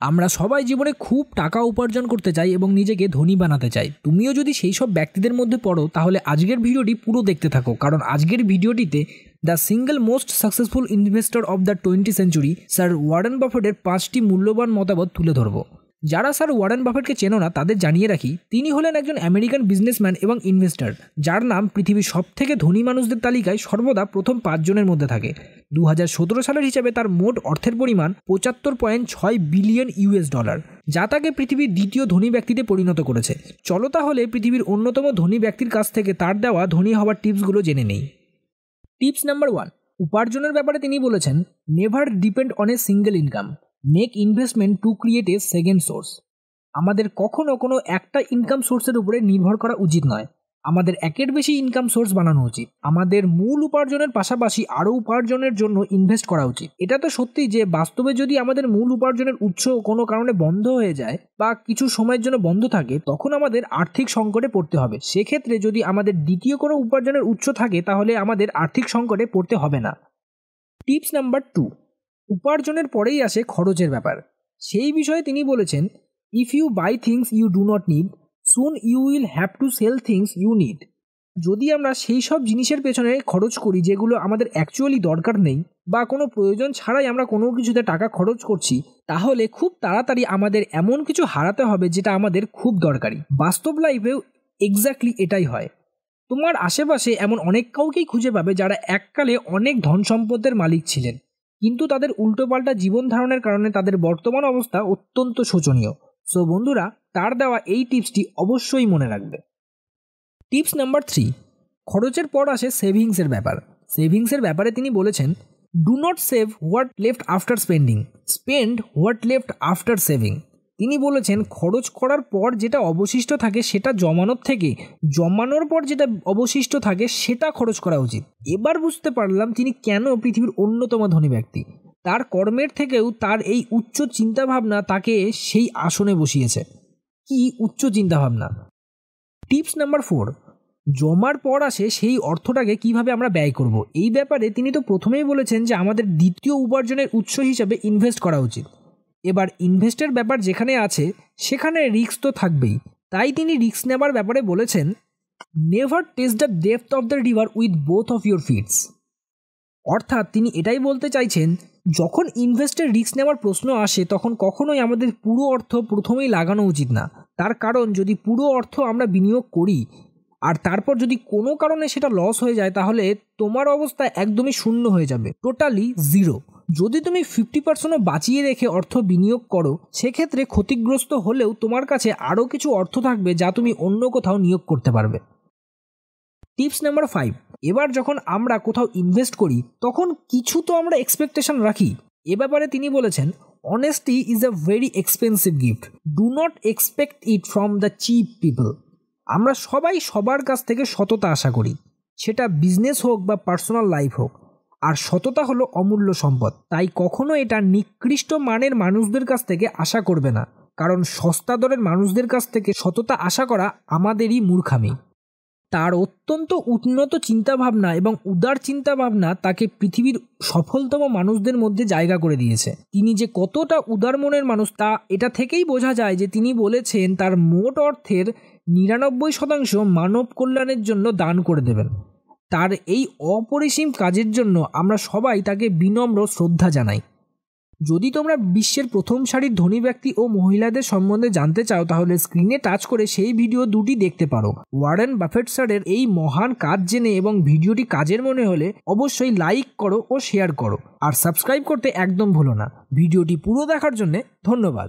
আমরা সবাই জীবনে খুব টাকা উপার্জন করতে চাই এবং নিজেকে ধনী বানাতে চাই। তুমিও যদি সেই সব ব্যক্তিদের মধ্যে পড়ো তাহলে আজকের ভিডিওটি পুরো দেখতে থাকো, কারণ আজকের ভিডিওটিতে the single most successful investor of the 20th century sir Warren বাফেটের 5টি মূল্যবান মতামত তুলে ধরবো। যারা স্যার ওয়ারেন বাফেটকে চেনো না তাদের জানিয়ে রাখি, তিনি হলেন একজন আমেরিকান বিজনেসম্যান এবং ইনভেস্টর, যার নাম পৃথিবীর সবথেকে ধনী মানুষদের তালিকায় সর্বদা প্রথম 5 জনের মধ্যে থাকে। 2017 সালের হিসাবে তার মোট অর্থের পরিমাণ $75.6 বিলিয়ন, যা তাকে পৃথিবীর দ্বিতীয় ধনী ব্যক্তিতে পরিণত করেছে। চলো তাহলে পৃথিবীর অন্যতম ধনী ব্যক্তির কাছ থেকে তার দেওয়া ধনী হওয়ার টিপসগুলো জেনে নেই। টিপস নাম্বার 1, উপার্জনের ব্যাপারে তিনি বলেছেন, never depend on a single income, make investment to create a second source. আমাদের কখনো কোনো একটা ইনকাম সোর্সের উপরে নির্ভর করা উচিত নয়, আমাদের একের বেশি ইনকাম সোর্স বানানো উচিত। আমাদের মূল উপার্জনের পাশাপাশি আরও উপার্জনের জন্য ইনভেস্ট করা উচিত। এটা তো সত্যি যে বাস্তবে যদি আমাদের মূল উপার্জনের উৎস কোনো কারণে বন্ধ হয়ে যায় বা কিছু সময়ের জন্য বন্ধ থাকে, তখন আমাদের আর্থিক সংকটে পড়তে হবে। সেক্ষেত্রে যদি আমাদের দ্বিতীয় কোনো উপার্জনের উৎস থাকে তাহলে আমাদের আর্থিক সংকটে পড়তে হবে না। টিপস নাম্বার 2, উপার্জনের পরেই আসে খরচের ব্যাপার। সেই বিষয়ে তিনি বলেছেন, if you buy things you do not need, soon you will have to sell things you need. যদি আমরা সেই সব জিনিসের পেছনে খরচ করি যেগুলো আমাদের অ্যাকচুয়ালি দরকার নেই বা কোনো প্রয়োজন ছাড়াই আমরা কোনো কিছুতে টাকা খরচ করছি, তাহলে খুব তাড়াতাড়ি আমাদের এমন কিছু হারাতে হবে যেটা আমাদের খুব দরকারি। বাস্তব লাইফেও এক্স্যাক্টলি এটাই হয়। তোমার আশেপাশে এমন অনেক কাউকেই খুঁজে পাবে যারা এককালে অনেক ধন সম্পদের মালিক ছিলেন, কিন্তু তাদের উল্টোপাল্টা জীবন ধারণের কারণে তাদের বর্তমান অবস্থা অত্যন্ত শোচনীয়। সো বন্ধুরা, তার দেওয়া এই টিপসটি অবশ্যই মনে রাখবে। টিপস নাম্বার 3, খরচের পর আসে সেভিংসের ব্যাপার। সেভিংসের ব্যাপারে তিনি বলেছেন, do not save what left after spending, spend what left after saving. তিনি বলেছেন, খরচ করার পর যেটা অবশিষ্ট থাকে সেটা জমানোর থেকে জমানোর পর যেটা অবশিষ্ট থাকে সেটা খরচ করা উচিত। এবার বুঝতে পারলাম তিনি কেন পৃথিবীর অন্যতম ধনী ব্যক্তি। তার কর্মের থেকেও তার এই উচ্চ চিন্তাভাবনা তাকে সেই আসনে বসিয়েছে। কি উচ্চ চিন্তাভাবনা! টিপস নাম্বার 4, জমার পর আসে সেই অর্থটাকে কিভাবে আমরা ব্যয় করব। এই ব্যাপারে তিনি তো প্রথমেই বলেছেন যে আমাদের দ্বিতীয় উপার্জনের উৎস হিসাবে ইনভেস্ট করা উচিত। এবার ইনভেস্টের ব্যাপার যেখানে আছে সেখানে রিস্ক তো থাকবেই, তাই তিনি রিস্ক নেবার ব্যাপারে বলেছেন, never test the depth of the river with both of your feet. অর্থাৎ তিনি এটাই বলতে চাইছেন, যখন ইনভেস্টের রিস্ক নেওয়ার প্রশ্ন আসে তখন কখনোই আমাদের পুরো অর্থ প্রথমেই লাগানো উচিত না। তার কারণ যদি পুরো অর্থ আমরা বিনিয়োগ করি আর তারপর যদি কোনো কারণে সেটা লস হয়ে যায় তাহলে তোমার অবস্থা একদমই শূন্য হয়ে যাবে, টোটালি জিরো। যদি তুমি 50% বাঁচিয়ে রেখে অর্থ বিনিয়োগ করো, সেক্ষেত্রে ক্ষতিগ্রস্ত হলেও তোমার কাছে আরও কিছু অর্থ থাকবে যা তুমি অন্য কোথাও নিয়োগ করতে পারবে। টিপস নাম্বার 5, এবার যখন আমরা কোথাও ইনভেস্ট করি তখন কিছু তো আমরা এক্সপেকটেশন রাখি। এ ব্যাপারে তিনি বলেছেন, honesty is a very expensive gift, do not expect it from the cheap people. আমরা সবাই সবার কাছ থেকে সততা আশা করি, সেটা বিজনেস হোক বা পার্সোনাল লাইফ হোক, আর সততা হলো অমূল্য সম্পদ। তাই কখনো এটা নিকৃষ্ট মানের মানুষদের কাছ থেকে আশা করবে না, কারণ সস্তা দরের মানুষদের কাছ থেকে সততা আশা করা আমাদেরই মূর্খামি। তার অত্যন্ত উন্নত চিন্তাভাবনা এবং উদার চিন্তাভাবনা তাকে পৃথিবীর সফলতম মানুষদের মধ্যে জায়গা করে দিয়েছে। তিনি যে কতটা উদার মনের মানুষ তা এটা থেকেই বোঝা যায় যে তিনি বলেছেন তার মোট অর্থের 99% মানব কল্যাণের জন্য দান করে দেবেন। তার এই অপরিসীম কাজের জন্য আমরা সবাই তাকে বিনম্র শ্রদ্ধা জানাই। যদি তোমরা বিশ্বের প্রথম সারির ধনী ব্যক্তি ও মহিলাদের সম্বন্ধে জানতে চাও তাহলে স্ক্রিনে টাচ করে সেই ভিডিও দুটি দেখতে পারো। ওয়ারেন বাফেট স্যারের এই মহান কাজ জেনে এবং ভিডিওটি কাজের মনে হলে অবশ্যই লাইক করো ও শেয়ার করো, আর সাবস্ক্রাইব করতে একদম ভুলো না। ভিডিওটি পুরো দেখার জন্য ধন্যবাদ।